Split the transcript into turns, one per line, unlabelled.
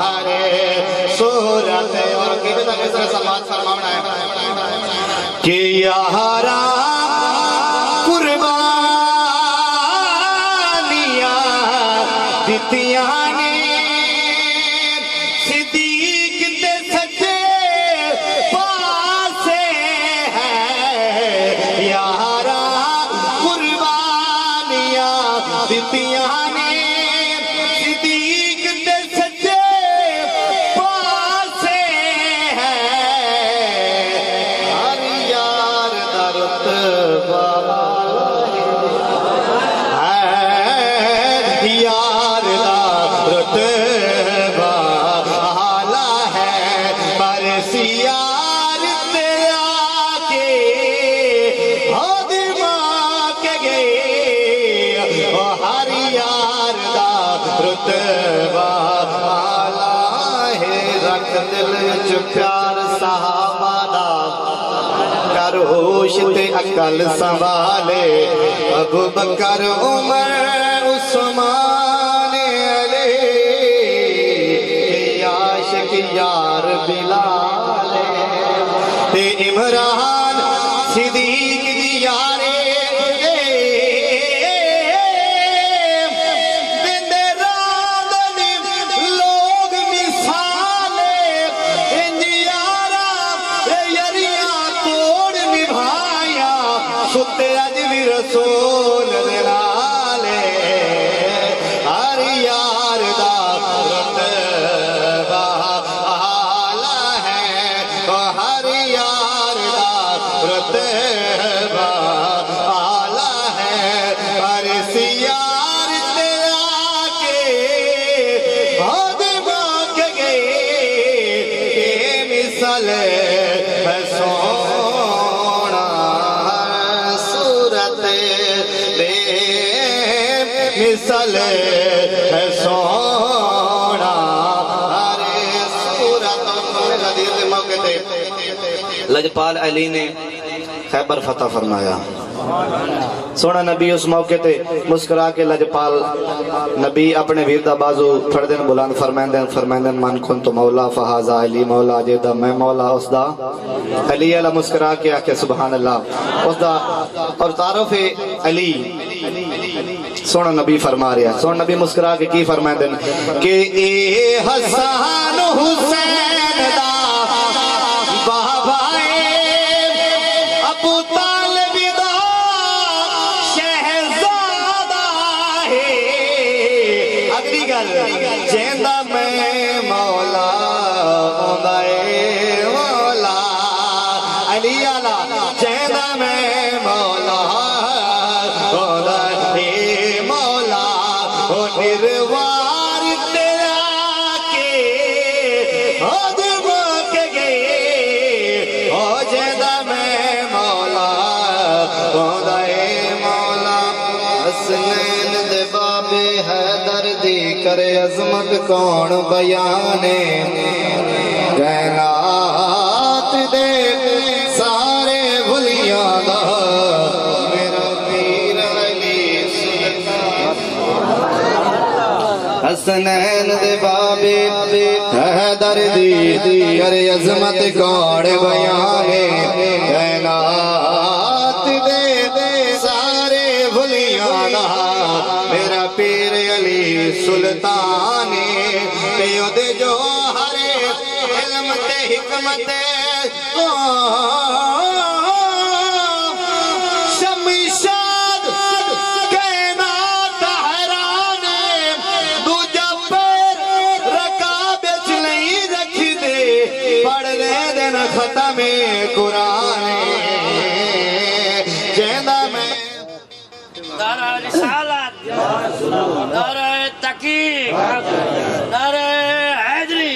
हरे सूरत और कीबे तक इस तरह समाज फरमाना है कि यारा कुर्बानियां दितियां ने सिद्दीक दे सच्चे पासे है यारा कुर्बानियां दितियां ने सिद्दीक दे सच्चे पासे है हर यार दा रुतबा है यार दा रुतबा आला है पर सियार तेरा के हद माक गए ओ हर यार दा रुतबा आला है रख दिल विच प्यार सहाबा दा कर होश ते अकल संभाले अबू बकर उमर उस्मान अली आशिक यार बिलाल ते इमरान सिद्दीक दी यारे बिंदे रांदनी लोग मिसाले इंज यारा यरिया तोड़ निभाया सुते अज भी रसूल दे नाले हर यार दा रुतबा आला है ओ हर यार दा रुतबा आला है पर सियार तेरा के हद माक गए के मिसल है सोना सूरत दे मिसल है सोना हरे सूरत लदील दे मौके ते लजपाल अली ने खैबर फतह फरमाया सोना नबी उस मौके ते मुस्कुरा के लजपाल नबी अपने वीर दा बाजू फड़दन बुलंद फरमांदन मन कुन तो मौला फहाजा अली मौला जेदा मैं मौला उसदा अली अला मुस्कुरा के आके सुभान अल्लाह उसदा और तारुफ अली सोना नबी फरमा रहा सोना नबी मुस्कुरा के की फरमांदन कि ए हसन हुसैन दा बाबा अबू तालिब दा शहजादा है अगली गल जेंदा मैं मौला ओंदा ए मौला अली आला जेंदा मैं मौला ओंदा ए मौला ओ निर्वार तेरा के हद माक गए ओ जेंदा मैं मौला ओंदा ए मौला हसनैन दे बाबे हैदर दी करे अजमत कौन बयाने कैनात दे सारे भुलियां दा मेरा पीर अली हसनैन दे बाबे हैदर दी करे अजमत कौन बयाने कैनात दे सारे भुलियां दा मेरा पीर अली सुल्तानी ते ओदे जो हरे इल्म ते हिकमत शमशाद कैनात हैराने दूजा पैर रकाबे च नहीं रखी दे पढ़ ले दिन खत्म कुरान जेंदा मैं
नारा रिसालत नारा तकी नारा हैदरी